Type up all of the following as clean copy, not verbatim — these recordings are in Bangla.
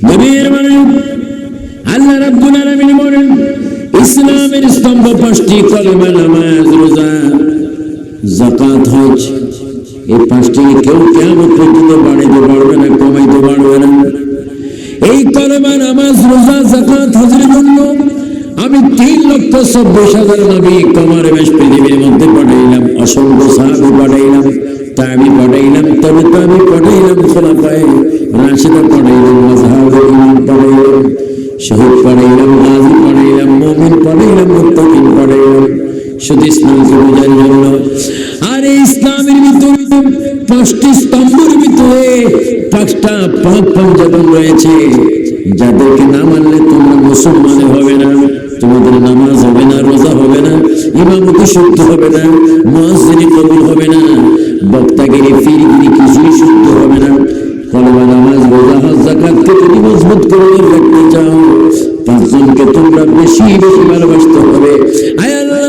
নবীর মানে আল্লাহ রাব্বুল আলামিন বলেন ইসলামের স্তম্ভ পাঁচটি, কলেমা, নামাজ, রোজা, যাকাত, হজ। এই পাঁচটি কেউ কিয়ামত পর্যন্ত বাড়াইতে পারবে না, কমাইতে পারবে না। এই কলেমা, নামাজ, রোজা, যাকাত, হজের জন্য আমি 3,26,000 নবী কমার বেশ পৃথিবীর মধ্যে পাঠাইলাম, অসংখ্য সাহাবী পাঠাইলাম, তাবি পাঠাইলাম, তবে তাবি পাঠাইলাম, খোলাফায়ে রাশিদা পাঠাইলাম, মাজহাবুল ইমাম পাঠাইলাম, শহীদ পাঠাইলাম, গাজী পাঠাইলাম, মুমিন পাঠাইলাম, মুত্তাকিন পাঠাইলাম, শুধু ইসলামকে বোঝার জন্য। আর এই ইসলামের ভিতরে পাঁচটি স্তম্ভের ভিতরে পাঁচটা পাক পঞ্জাবন রয়েছে, যাদেরকে না মানলে তোমরা মুসলমান হবে না, তোমাদের নামাজ হবে না, রোজা হবে না, ইমামতি শুদ্ধ হবে না, মুয়াজ্জিনি কবুল হবে না, বক্তাগিরি, পীরগিরি কিছুই শুদ্ধ হবে না। কলেমা, নামাজ, রোজা, হজ, যাকাতকে যদি মজবুত করে রাখতে চাও, পাঁচজনকে তোমরা বেশি বেশি ভালোবাসতে হবে। আয় আল্লাহ,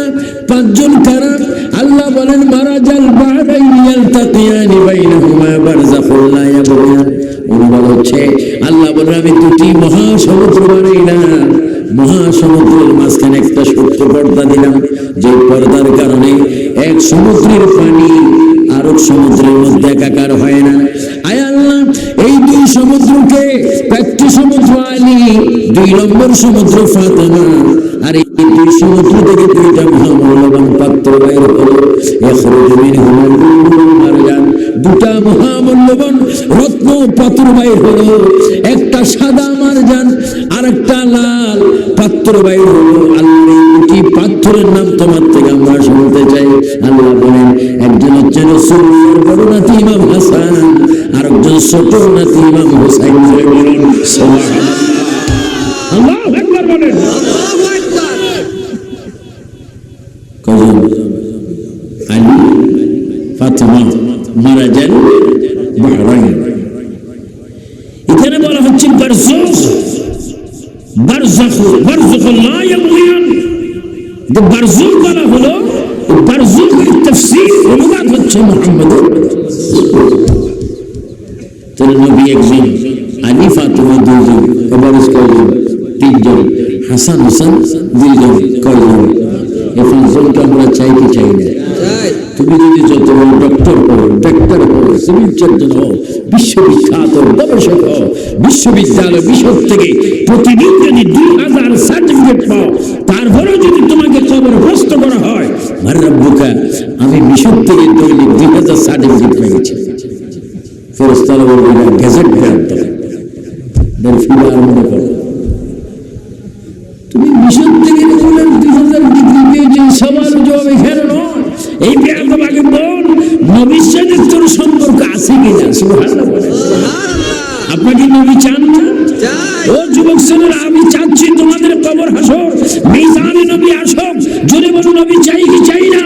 পাঁচজন কারা? আল্লাহ বলেন মারাজাল বাহরাইনি ইয়ালতাকিয়ানি বাইনাহুমা বারযাখুন লা ইয়াবগিয়ান। অনুবাদ হচ্ছে আল্লাহ বলেন আমি দুটি মহাসমুদ্র বানাইলাম, মহাসমুদ্রের মাঝখানে একটা সূক্ষ্ম পর্দা দিলাম, যে পর্দার কারণে এক সমুদ্রের পানি আরেক সমুদ্রের মধ্যে একাকার হয় না। আয় আল্লাহ, এই দুই সমুদ্রকে, একটি সমুদ্র আলী, 2 নম্বর সমুদ্র ফাতেমা, আর এই দুই সমুদ্র থেকে দুইটা মহামূল্যবান পাত্র বাইর হলো, ইখরুজু মিনহুমা লুলুউন মারজান, দুটা মহামূল্যবান রত্ন পাত্র বাইর হলো, একটা সাদা মারজান আর একটা লাল পাত্র বাইর হলো। আল্লাহর এই দুটি পাত্রের নাম তোমার থেকে আমরা শুনতে চাই। আল্লাহ বলেন একজন হচ্ছে রাসূলের বড় নাতি ইমাম হাসান, আর একজন ছোট নাতি ইমাম হুসাইন। বলুন সুবহানাল্লাহ, আল্লাহু আকবার বলেন। আল্লাহু আকবার। কজন? আলী, ফাতেমা, মারাজাল বাহরাইন। এখানে বলা হচ্ছে বারযাখ, বারযাখ, বারযাখ লা ইয়াবগিয়ান। যে বারযাখ বলা হলো, বারযাখের তাফসীর অনুবাদ হচ্ছে মুহাম্মদ। তাহলে নবী একজন, আলী ফাতেমা দুইজন, ওয়ারিস কয়জন? 3 জন, হাসান হোসেন 2 জন, কয়জন? এই 5 জনকে আমরা চাই কি চাই না? তুমি যদি যত বড় ডক্টর হও, ডাক্তার হও, সিভিল সার্জন হও, বিশ্ববিখ্যাত গবেষক হও, বিশ্ববিদ্যালয় বিষয় থেকে প্রতিদিন যদি 2000 সার্টিফিকেট পাও, তারপরেও যদি তোমাকে কবরগ্রস্ত করা হয়, আর রব্বুকা, আমি মিশর থেকে দৈনিক 2000 সার্টিফিকেট পেয়েছি। ফেরেশতারা বলবেন গেজেট গ্রান্ট ফিরে আরম্ভ করো। তুমি মিশর থেকে 2000 ডিগ্রি পেয়েছি, সবার জবাব এখানে নয়। এই তোমাকে বল, নবীর সাথে তোর সম্পর্ক আছে কিনা? সুবহানাল্লাহ বলেন। আপনাকে নবী চান না? ও যুবক ছেলেরা, আমি চাচ্ছি তোমাদের কবর হাসর মিজানে নবী আসুক। জোরে বলো, নবী চাই কি চাই না?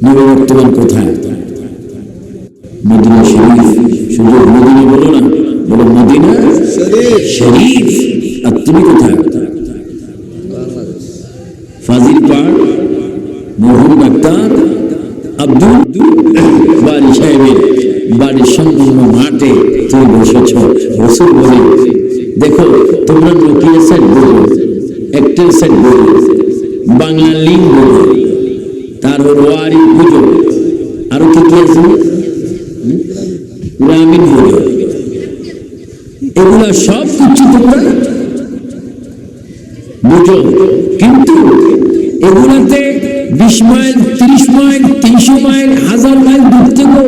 নবী বর্তমান কোথায়? মদিনা শরীফ। শুধু মদিনা বলো না, বলো মদিনা শরীফ। আর তুমি কোথায়? ফাজিল পাড়, মরহুম ডাক্তার আব্দুল বারি সাহেবের বাড়ির সম্পূর্ণ মাঠে তুমি বসেছ। রাসূল বলে দেখো, তোমরা নোকিয়া সেট বলো, এক্টেল সেট বলো, বাংলা লিঙ্ক বলো, তারপর ওয়ারি বুঝো, আরো কি কি আছে, গ্রামীণ বুঝো, এগুলা সব কিছু তোমরা বুঝো। কিন্তু এগুলাতে 20 মাইল, 30 মাইল, 300 মাইল, 1000 মাইল দূর থেকেও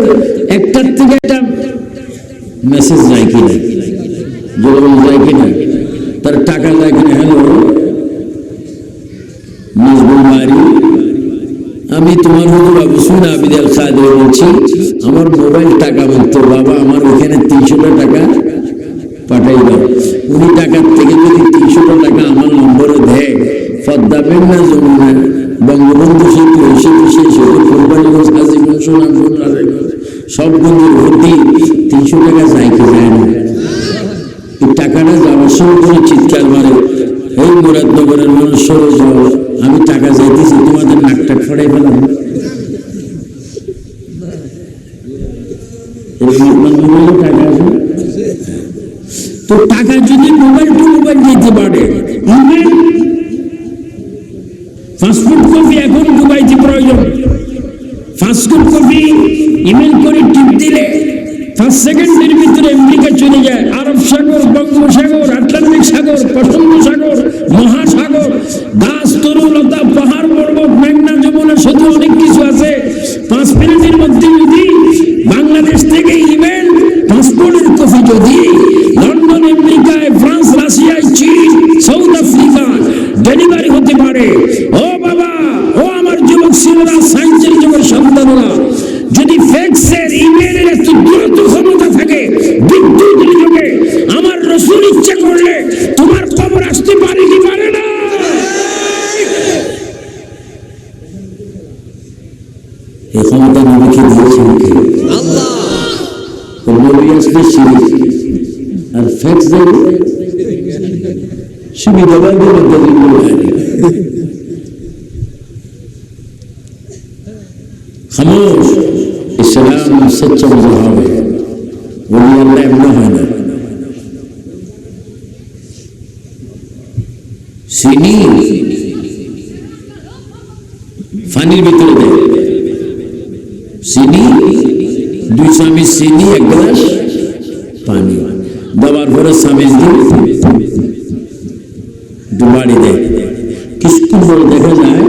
একটার থেকে একটা মেসেজ যায় কিনা, যোগাযোগ যায় কিনা, তার টাকা যায় কিনা। হ্যালো নাজমুল বাড়ি, আমি তোমার হুজুর আবু সুনা আবিদ আল কাদের বলছি, আমার মোবাইল টাকা মাত্র বাবা, আমার ওখানে 300 টাকা পাঠাই দাও। উনি টাকার থেকে যদি 300 টাকা আমার নম্বরে দেয়, ফদ্দাবেন না যমুনা, বঙ্গবন্ধু সেতু, এই সেতু, সেই সেতু, কোম্পানিগঞ্জ, হাজিগঞ্জ, সুনামগঞ্জ, রাজাগঞ্জ, সব গঞ্জের ভর্তি 300 টাকা যায় কি যায় না? এই টাকাটা যাওয়ার সময় কোনো চিৎকার মারে, এই মুরাদনগরের মানুষ সরে যাও, আমি টাকা যাইতেছি, তোমাদের নাকটা খড়াই ফেলাম। মোবাইলে টাকা আছে, তো টাকা যদি মোবাইল টু মোবাইল দিতে পারে, পাসপোর্ট কপি এখন দুবাইতে প্রয়োজন, পাসপোর্ট কপি ইমেল করে টিপ দিলে 5 সেকেন্ডের ভিতরে আমেরিকা চলে যায়। আরব সাগর, বঙ্গোপসাগর, আটলান্টিক সাগর, প্রশান্ত সাগর, মহাসাগর, গাছ, তরুলতা, পাহাড় পর্বত, মেঘনা, যমুনা, সেতু, অনেক কিছু আছে। 5 মিনিটের মধ্যে যদি বাংলাদেশ থেকে ইমেল পাসপোর্টের কপি যদি লন্ডন, আমেরিকায়, ফ্রান্স, রাশিয়ায়, চীন, সাউথ আফ্রিকা ডেলিভারি হতে পারে। ও বাবা, ও আমার যুবক ছেলেরা, সায়েন্সের যুগের সন্তানরা, যদি ফ্যাক্সের ইমেলের এত দ্রুত ক্ষমতা থাকে, বিদ্যুৎ যুগে আমার রাসূল ইচ্ছা করলে তোমার খবর আসতে পারে কি পারে না? এই ক্ষমতা নবীকে দিয়েছেন কে? আল্লাহ। নবী আসলে শিরিক আর ফ্যাক্স দেবে সুবিধাবাদী দলিল খামোশ। ইসলাম সচ্চা মজহাব है, वली अल्लाह एमना है ना। চিনি পানির ভিতরে দেয়, চিনি 2 চামচ চিনি 1 গ্লাস পানি দেওয়ার পরে চামচ দিয়ে ডুবাড়ি দেয়। কিছুক্ষণ পরে দেখা যায়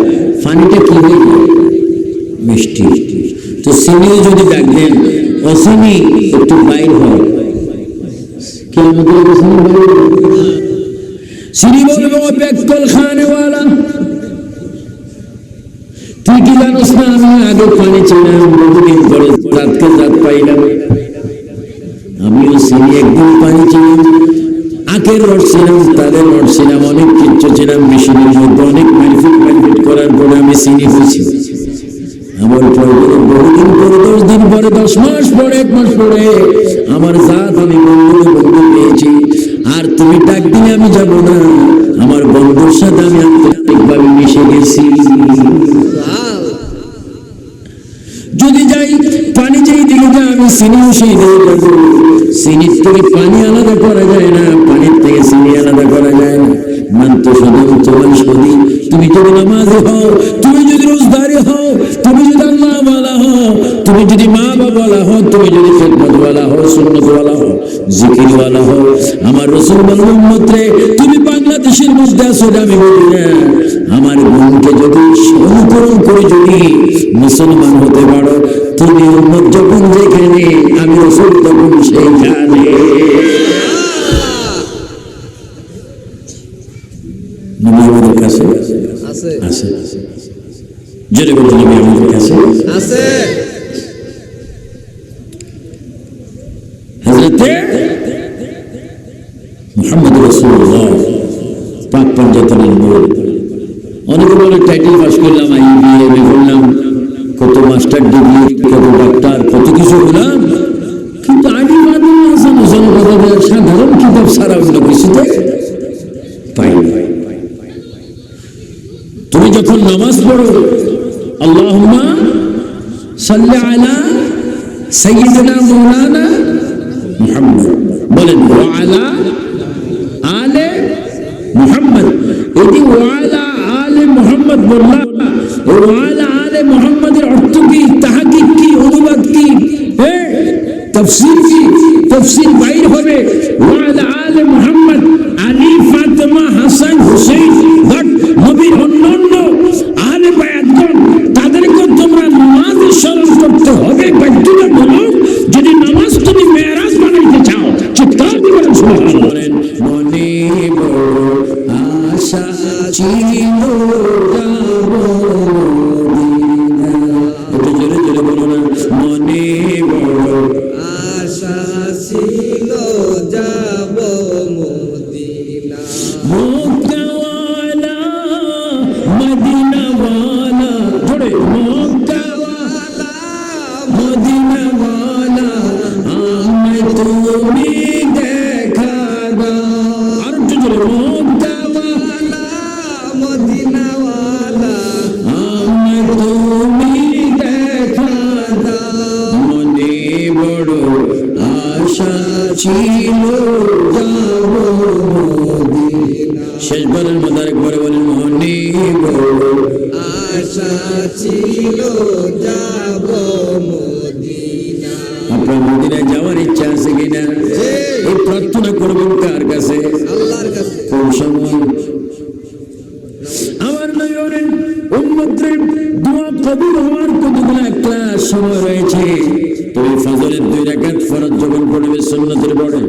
পানিটা কি হয়ে যায়, মিষ্টি। তো চিনিও যদি ডাক দেন, অচিনি একটু বাইর হয়, কি আমাদের চিনি বলবো পেটকল খানেওয়ালা, তুই কি জানোস না আমি আগে পানি ছিলাম, বহুদিন পরে রাতকে রাত পাইলাম। আমিও চিনি একদিন পানি ছিলাম, আখের রস ছিলাম, তাদের রস ছিলাম, অনেক কিছু ছিলাম, মেশিনের মধ্যে অনেক মারফিট করার পরে আমি চিনি হয়েছি। আমার পরে বহুদিন পরে, 10 দিন পরে, 10 মাস পরে, 1 মাস পরে আমার জাত আমি বন্ধু পেয়েছি। আর তুমি ডাক দিলে আমি যাব না, আমার বন্ধুর সাথে আমি আন্তরিকভাবে মিশে গেছি। যদি যাই পানি যেই দিকে যা, আমি চিনিও সেই দিয়ে যাবো। চিনির থেকে পানি আলাদা করা যায় না, পানির থেকে চিনি আলাদা করা যায় না। মানতে সদন তোমার সদি, তুমি যদি নামাজি হও, তুমি যদি রোজদারি হও, তুমি যদি আল্লাহ ওয়ালা হও, তুমি যদি মা বাবা হও, তুমি যদি খেদমত ওয়ালা হও, সুন্নত ওয়ালা হও, জিকির ওয়ালা হও, আমার রাসূল বলেন উম্মত রে, তুমি বাংলাদেশের মধ্যে আছো, আমি বলি না, আমার মনকে যদি অনুকরণ করে যদি মুসলমান হতে পারো, তুমি উম্মত যখন যেখানে, আমি রাসূল তখন সেইখানে। নবী আমাদের কাছে আছে, জোরে বলতে নবী আমাদের কাছে আছে। হযরতে মুহাম্মদ রাসূলুল্লাহ পাক পঞ্জাতনের নূর। অনেকে বলে টাইটেল পাস করলাম, IBA করলাম, কত মাস্টার ডিগ্রি, কত ডাক্তার, কত কিছু হলাম, কিন্তু আগে সাধারণ কিতাব ছাড়া অন্য কিছুতে পাই না। তুমি যখন নামাজ পড়ো, আল্লাহুম্মা সাল্লি আলা সাইয়্যিদিনা মাওলানা মুহাম্মদ বলেন, ওয়া আলা আলে মুহাম্মদ। এটি ওয়া আলা আলে মুহাম্মদ বললাম, ওয়া আলা আলে মুহাম্মদের অর্থ কি, তাহকিক কি, অনুবাদ কি, তাফসীর কি? তাফসীর বাইর হবে ওয়া আলা আলে মুহাম্মদ, আলী, ফাতেমা, হাসান, হুসাইন, বাট নবীর অন্যান্য আহলে বায়াতগণ, তাদেরকে তোমরা নামাজে স্মরণ করতে হবে বাধ্যতামূলক। যদি নামাজ তুমি মেরাজ বানাইতে চাও, চিৎকার দিয়ে বলেন সুবহানাল্লাহ। মনে বড় আশা ছিল যাব মদিনা, একটু জোরে জোরে বলো না, মনে বড় আশা ছিল যাব মদিনা, মক্কাওয়ালা মদিনাওয়ালা, জোরে মক্কাওয়ালা মদিনাওয়ালা, আমায় তুমি দেখা দাও। আর একটু জোরে, মক্কাওয়ালা মদিনাওয়ালা, আমায় তুমি দেখা দাও। মনে বড় ছিল যাব মদিনা। শেষবারের মতো আরেকবার বলেন মনে বড় আশা ছিল যাব মদিনা। আপনার মদিনায় যাওয়ার ইচ্ছা আছে কিনা? এই প্রার্থনা করবেন কার কাছে? আল্লাহর কাছে। কোন সময়? আমার নয়নের উম্মতের দোয়া কবুল হওয়ার কতগুলো একটা সময় রয়েছে। তুমি ফজরের 2 রাকাত ফরজ যখন পড়বে সুন্নতের পড়ে,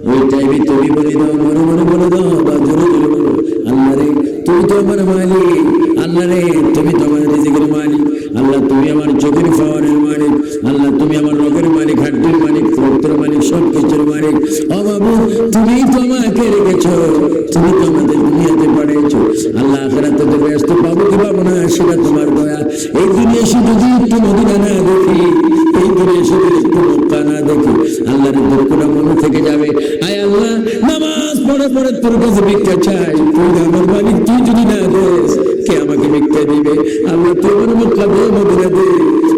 ওই টাইমে তুমি বলে দাও, মনে মনে বলে দাও বা জোরে জোরে বলো, আল্লাহ রে তুমি তো আমার মালিক, আল্লাহ রে তুমি তো আমার রিজিকের মালিক, আল্লাহ তুমি আমার চোখের পাওয়ারের মালিক, আল্লাহ তুমি আমার রোগের মালিক, হাড্ডির মালিক, রক্তের মালিক, সব কিছুর মালিক। ও বাবু তুমি তো আমাকে রেখেছো, তুমি তো আমাদের দুনিয়াতে পাঠিয়েছো। আল্লাহ আখিরাতে তো ব্যস্ত পাবো কি পাবো না সেটা তোমার দয়া। এই দুনিয়া শুধু যদি একটু মদিনা না দেখি, এই দুনিয়া শুধু একটু মক্কা না দেখি, আল্লাহর দুঃখটা মনে থেকে যাবে। আয় আল্লাহ নামাজ পড়ে পড়ে তোর কাছে ভিক্ষা চাই, তুই আমার মালিক, তুই যদি না দেস কে আমাকে ভিক্ষা দিবে? আল্লাহ তুই আমার মক্কা দে, মদিনা দে।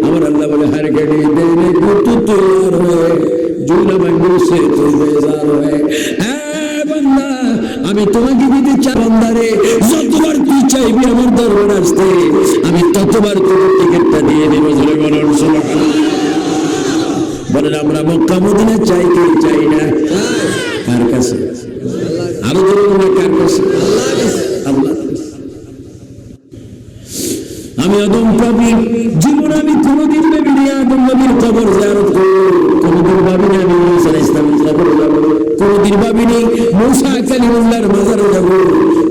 আমার আল্লাহ বলে হার গাড়ি দে রে তু তৈয়ার হয়ে জুলা বাঙ্গুর সে তুই বেজার হয়ে। হ্যাঁ বান্দা আমি তোমাকে দিতে চাই, বান্দারে যতবার তুই চাইবি আমার দরবার আসতে আমি ততবার তোর টিকিটটা দিয়ে দেব। জোরে বলুন সুবহানাল্লাহ। বলেন আমরা মক্কা মদিনা চাই কি চাই না? কার কাছে? আরো জোরে বলুন কার কাছে? আল্লাহ। আমি আদম পাবি জীবন আমি কোনদিন ভাবিনি আদম নবীর কবর জিয়ারত করব, কোনদিন ভাবিনি আমি মুসা আলাইহিস সালামের কবরে যাব, কোনদিন ভাবিনি মুসা কালিমুল্লাহর মাজারে যাব,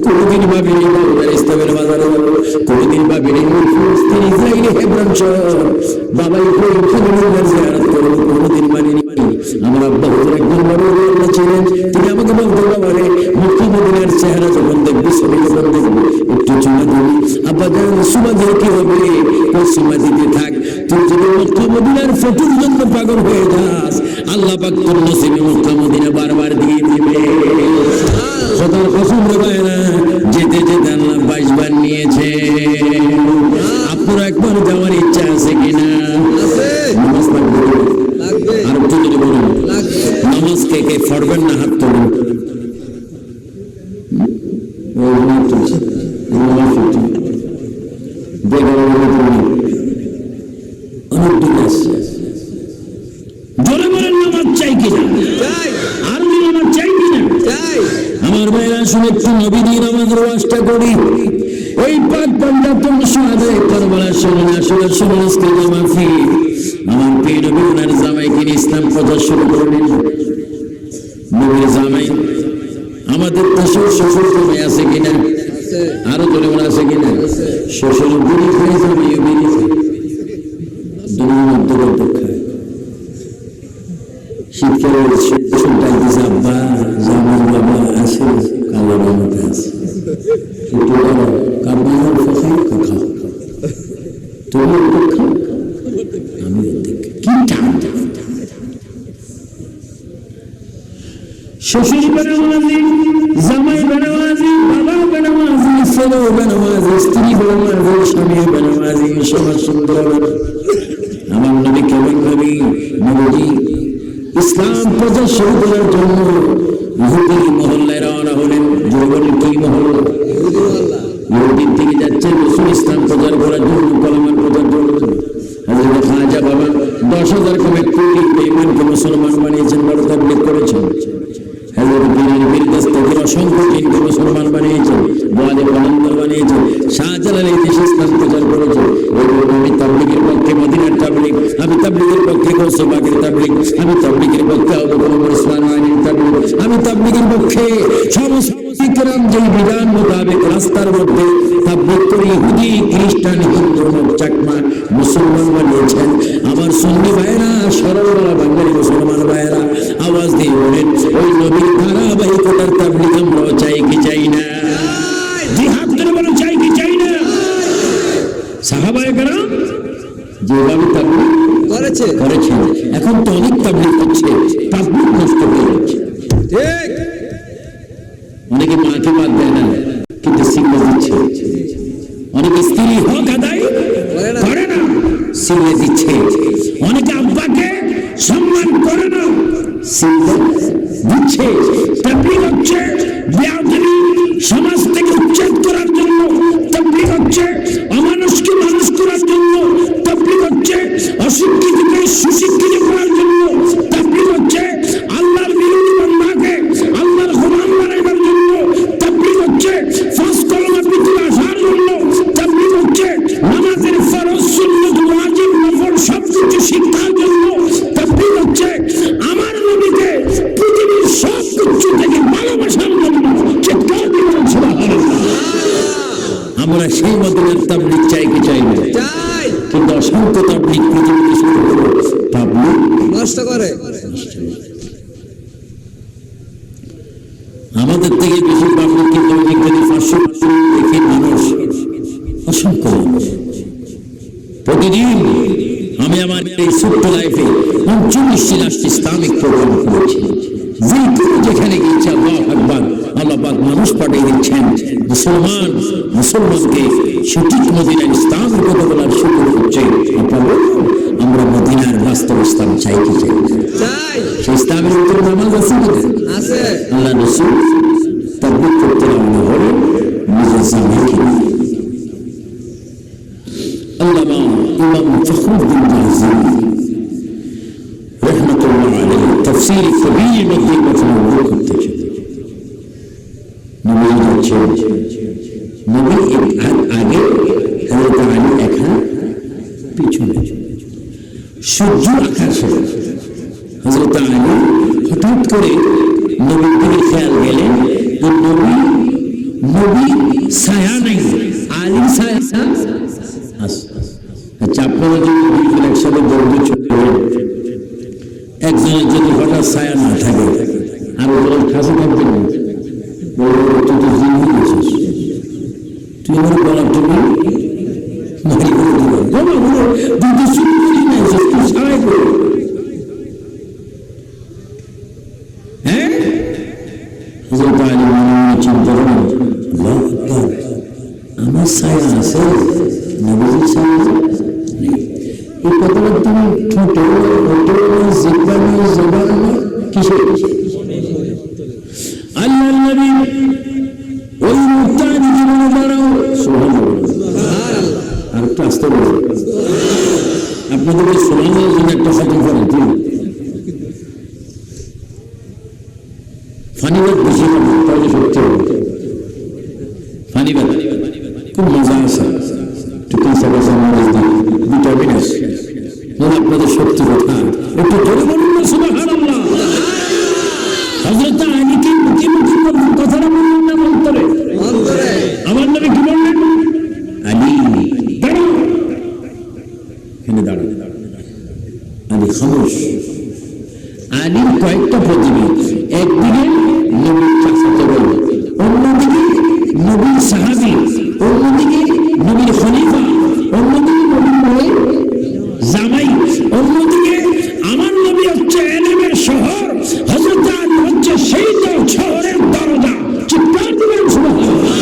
কোনদিন ভাবিনি দাউদ আলাইহিস সালামের মাজারে যাব, কোনদিন ভাবিনি ফিলিস্তিন ইসরায়েল হেব্রন শহর বাবা ইব্রাহিম খলিলুল্লাহর জিয়ারত করব, কোনদিন মানিনি। আমার আব্বা হুজুর একজন বড় আল্লাহ ছিলেন, তিনি আমাকে বলতেন বাবা রে মক্কা মদিনার চেহারা যখন দেখবি ছবি যখন দেখবি একটু চুমা দিবি। আব্বা জান সুমা দিয়ে কি হবে? ওই সুমা দিতে থাক, তুই যদি মক্কা মদিনার ফটোর জন্য পাগল হয়ে যাস আল্লাহ পাক তোর নসিবে মক্কা মদিনা বারবার দিয়ে দিবে। খোদার কসম রে ভাইরা, যেতে যেতে আল্লাহ 22 বার নিয়েছে। আপনার একবার যাওয়ার ইচ্ছা আছে কিনা? নামাজ লাগবে, আর একটু যদি বলুন নামাজ কে কে পড়বেন না হাত তুলুন। জোরে বলেন নামাজ চাই কিনা? আর নামাজ চাই কিনা? আমার ভাইরা শুনে একটু নবীর নামাজের ওয়াজটা করি। এই পাক পাঞ্জাতন সুহাদায়ে কারবালা শুনুন, আসলে শুনুন ইসলামে মাফি। আমার প্রিয় নবী ওনার জামাইকে ইসলাম প্রচার শুরু করলেন। নবীর জামাই আমাদের দেশের শ্বশুর জামাই আছে কিনা? আরো জোরে বলা আছে কিনা? শ্বশুর বিড়ি খায়, জামাইও বিড়ি খায়, দুনিয়ার মধ্যে খায়। শীতকালে শ্বশুর ডাক দিছে আব্বা জামাই বাবা আছে, কালো বাবাতে আছে, একটু কাবনার ফসাই খাও, তুমি একটু খাও আমি কি ঠান্ডা। শ্বশুর বেনামাজি, জামাই বেনামাজি, বাবা বেনামাজি, ছেলে বেনামাজি, স্ত্রী বেনামাজি, স্বামী বেনামাজি, সমাজ সুন্দর। আমার নবী কেমন নবী? নবীজি ইসলাম প্রচার শুরু করার জন্য ইহুদি মহল্লায় রওনা হলেন। যুবকের কি মহল্লা? ইহুদির দিকে যাচ্ছেন রাসূল ইসলাম প্রচার করার জন্য, কলেমার প্রচার করার জন্য। হযরত খাজা বাবা 10,000 কমে কোটি বেঈমানকে মুসলমান বানিয়েছেন, বড় তাবলীগ করেছেন। হযরত পীরের পীর দস্তগীর অসংখ্য জিনকে মুসলমান বানিয়েছেন, ওয়ালি কলন্দর বানিয়েছেন। শাহজালাল এই দেশে ইসলাম প্রচার করেছেন। আমি তাবলীগের পক্ষে, মদিনার তাবলীগ, আমি তাবলীগের পক্ষে গৌসে পাকের তাবলীগ, আমি তাবলীগের পক্ষে আবু বকর ওসমান আলীর তাবলীগ, আমি তাবলীগের পক্ষে সমস্ত ইকরাম যেই বিধান মোতাবেক রাস্তার মধ্যে তাবলীগ করে ইহুদি খ্রিস্টান হিন্দু চাকমা মুসলমান বানিয়েছেন। আমার সুন্নি ভাইরা, সরলরা বাঙালি মুসলমান ভাইরা আওয়াজ দিয়ে বলেন ওই নবীর ধারাবাহিকতার তাবলীগ আমরা চাই কি চাই না? জিহাদ করে বলো চাই কি চাই না? সাহাবায়ে কেরাম যেভাবে তাবলীগ করেছেন, এখন তো অনেক তাবলীগ হচ্ছে, তাবলীগ নষ্ট করে হচ্ছে। ঠিক, অনেকে মাকে বাদ দেয় না কিন্তু সিগনে দিচ্ছে, অনেকে স্ত্রী হক আদায় করে না সিগনে দিচ্ছে, অনেকে আব্বাকে সম্মান করে না সিম্বল দিচ্ছে। তাবলীগ হচ্ছে বেয়াদবি সমাজ থেকে উচ্ছেদ করার জন্য, তাবলীগ হচ্ছে অমানুষকে মানুষ করার জন্য, তাবলীগ হচ্ছে অশিক্ষিতকে সুশিক্ষিত করার জন্য, তাবলীগ হচ্ছে আল্লাহর বিরোধী বান্দাকে আল্লাহর গোলাম বানাইবার জন্য, তাবলীগ হচ্ছে ফাঁস কলমা পৃথিবী আসার জন্য, তাবলীগ হচ্ছে নামাজের ফরজ সুন্নাত ওয়াজিব নফল সবকিছু শিক্ষার জন্য, তাবলীগ হচ্ছে আমার নবীকে পৃথিবীর সব কিছু থেকে ভালোবাসার জন্য। চিৎকার দিবেন সুবহানাল্লাহ। আমরা সেই মদিনার তাবলীগ চাই কি চাই না? চাই। কিন্তু অসংখ্য তাবলীগ পৃথিবীতে শুরু হলো, তাবলীগ নষ্ট করে। আমাদের থেকে বেশি পাবলিক কিন্তু এখানে 500 দেখি মানুষ, অসংখ্য মানুষ। প্রতিদিন আমি আমার এই ছোট্ট লাইফে 39টি রাষ্ট্রে ইসলামিক প্রোগ্রাম করেছি। যে কেউ যেখানে গিয়েছে আল্লাহু আকবার, আল্লাহ পাক মানুষ পাঠিয়ে দিচ্ছেন মুসলমানকে সঠিক মদিনার ইসলামের কথা বলার সুযোগ হচ্ছে। আপনারা আমরা মদিনার বাস্তব ইসলাম চাই কি চাই? সেই ইসলামের উপর নামাজ আছে আছে। আল্লাহ রাসূল তাবলীগ করতে রওনা হলেন নিজের জামাইকে নিয়ে। আল্লামা ইমাম ফখরুদ্দীন রাজি রাহমাতুল্লাহ আলাইহি তাফসীর কবির মধ্যে কথা উল্লেখ করতেছেন। নবী হচ্ছেন নবী এক হাত আগে, হযরত আলী এক হাত পিছনে। সূর্য আকাশে হযরত আলী হঠাৎ করে নবীর দিকে খেয়াল গেলেন যে নবী ছায়া নাই, আলী ছায়া। আচ্ছা, আপনারা যদি একসাথে বলতে চলে একজনের যদি হঠাৎ ছায়া না থাকে আর ওদের কাছে থাকবেন না, তুই তো জিন হয়ে গেছিস, তুই আমার বলার জন্য মারি করে দিবেন, তুই শুরু করি না, তুই ছাড়াই করে। হ্যাঁ, হযরত আলী মনে মনে চিন্তা করেন, আমার ছায়া আছে, নবীজির ছায়া নেই। এই কথাটা তুমি ঠোঁটে জিহ্বায় জবানে কিসে? আল্লাহর নবী ওই মুহূর্তে জীবনে দাঁড়াও। সুবহানাল্লাহ। আর একটু আসতে বলুন, আপনাদের সুবহানাল্লাহর জন্য একটা খতম করেন। ফানিবাদ বেশি হবে, তাহলে সত্যি হবে। ফানিবাদ খুব মজা আছে, ভিটামিন আছে, আপনাদের সত্যি কথা একটু ধরে বলুন না সুবহানাল্লাহ। হযরত আলীকে মুখে মুখে কথাটা বললেন না অন্তরে? আমার নবী কি বললেন? আলী দাঁড়াও, এখানে দাঁড়াও। আলী খামোশ। আলীর কয়েকটা প্রতিনিধি, একদিকে নবীর চাচাতো ভাই, অন্যদিকে নবীর সাহাবী, অন্যদিকে নবীর খলিফা, অন্যদিকে নবীর জামাই, অন্যদিকে আমার নবী হচ্ছে এলেমের শহর, হযরত আলী হচ্ছে সেই শহরের দরজা। চিৎকার দিবেন সুবহানাল্লাহ।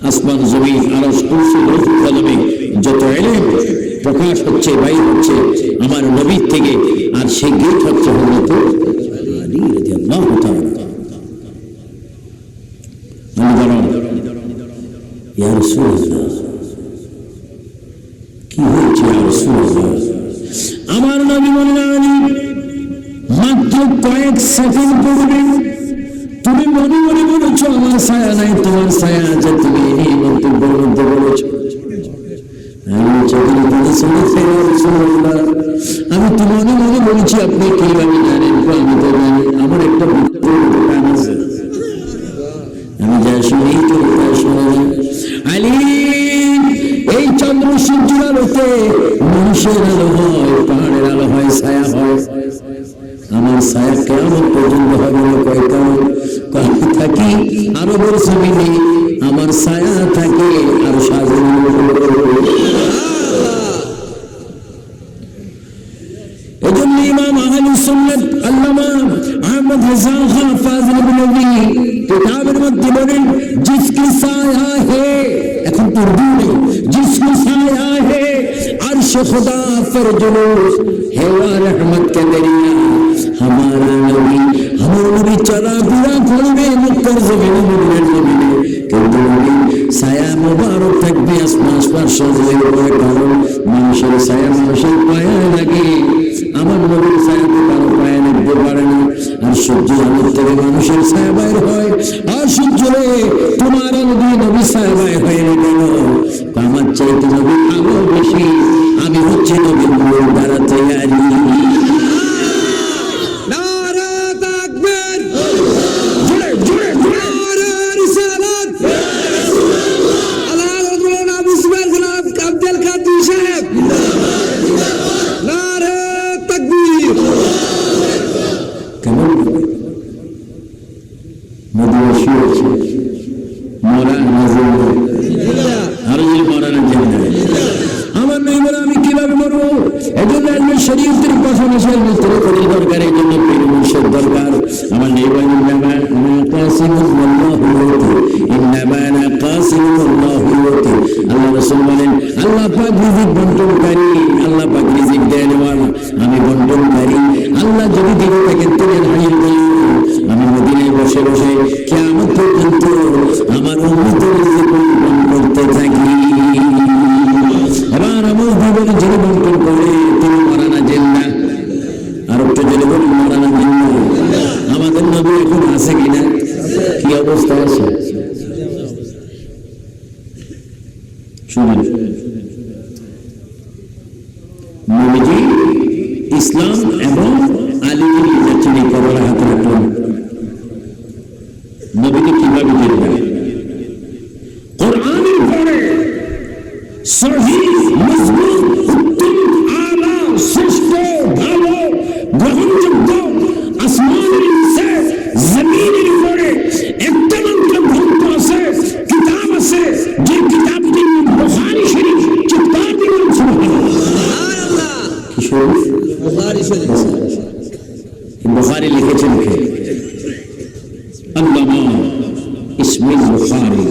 আসমান জমিন আরশ কুরসি লৌহ কলমে যত এলেম প্রকাশ হচ্ছে, বাইর হচ্ছে আমার নবীর থেকে, আর সেই গেট হচ্ছে হযরত আলী রাদিয়াল্লাহু তাআলা। ইয়া রাসূলুল্লাহ, কি হয়েছে ইয়া রাসূলুল্লাহ? আমার নবী বললেন, মাত্র কয়েক সেকেন্ড পূর্বে তুমি মনে মনে বলেছ আমার ছায়া নাই, তোমার ছায়া আছে, তুমি এই মন্তব্যের মধ্যে বলেছ। আমি তো মনে মনে বলছি, আপনি কিভাবে জানেন? আমি তো জানি, আমার একটা গান আছে, আমি যা শুনি তো তা শোনা যায়। আলী, এই চন্দ্র সূর্যের আলোতে মানুষের আলো হয়, পাহাড়ের আলো হয়, ছায়া হয়। আমার ছায়া কেমন পর্যন্ত হবে না? কয় কেমন থাকি আরবের জমিনে, আমার ছায়া থাকে আর সাজের। এজন্য ইমাম আহলুস সুন্নাত আল্লামা আহমদ রেজা খান ফাজিল বিনবী কিতাবের মধ্যে বলেন, জিসকি ছায়া হে, এখন তো উর্দু নেই, জিসকি ছায়া হে আরশ খুদা पर जुलूस है वार সহজের উপরে, কারণ মানুষের ছায়া মানুষের পায়ে লাগে, আমার নবীর ছায়া তো কারো পায়ে লাগতে পারে না। আর সূর্যের আলোর থেকে মানুষের ছায়া বাইর হয়, আর সূর্য তোমার নবী নবীর ছায়া বাইর হয় না কেন? আমার চাইতে নবীর আলো বেশি, আমি হচ্ছে নবীর নূর দ্বারা তৈরি। আমার নেই বলে আমি কিভাবে মরবো? এজন্য শরীয়তের কথা বিষয়ের ভিতরে করি দরকার, এই জন্য পীর মুর্শিদ দরকার। আমার নেই বলে আল্লাহ রাসূল বলেন, আল্লাহ পাক রিজিক বন্টনকারী, আল্লাহ পাক রিজিক দেনওয়ালা, আমি বন্টনকারী। আল্লাহ যদি দিনে থাকেন তিনি হাজির করি, আমি মদিনায় বসে বসে কিয়ামত পর্যন্ত আমার উম্মতের রিজিক বন্টন করতে থাকি। এবার আমল জীবনে যিনি বন্টন করে তিনি মারানা জিন্দা। আর একটু যদি বলি মারানা জিন্দা। আমাদের নবী এখন আছে কিনা? কি অবস্থা আছে? শুনুন, নবীজি ইসলাম এবং আলীর চিনি করার হাতে রাখলেন। নবীকে কিভাবে চিনবেন? কোরআনের পরে সহিহ মজবুত উত্তম আলা শ্রেষ্ঠ ভালো গ্রহণযোগ্য আসমানের নিচে জমিনের উপরে একটা মাত্র গ্রন্থ আছে, কিতাব আছে, যে কিতাবটি বুখারী শরীফ। চিৎকার দিবেন সুবহানাল্লাহ। কি শরীফ? বুখারী শরীফ। বুখারী লিখেছেন কে? আল্লামা ইসমাইল বুখারী।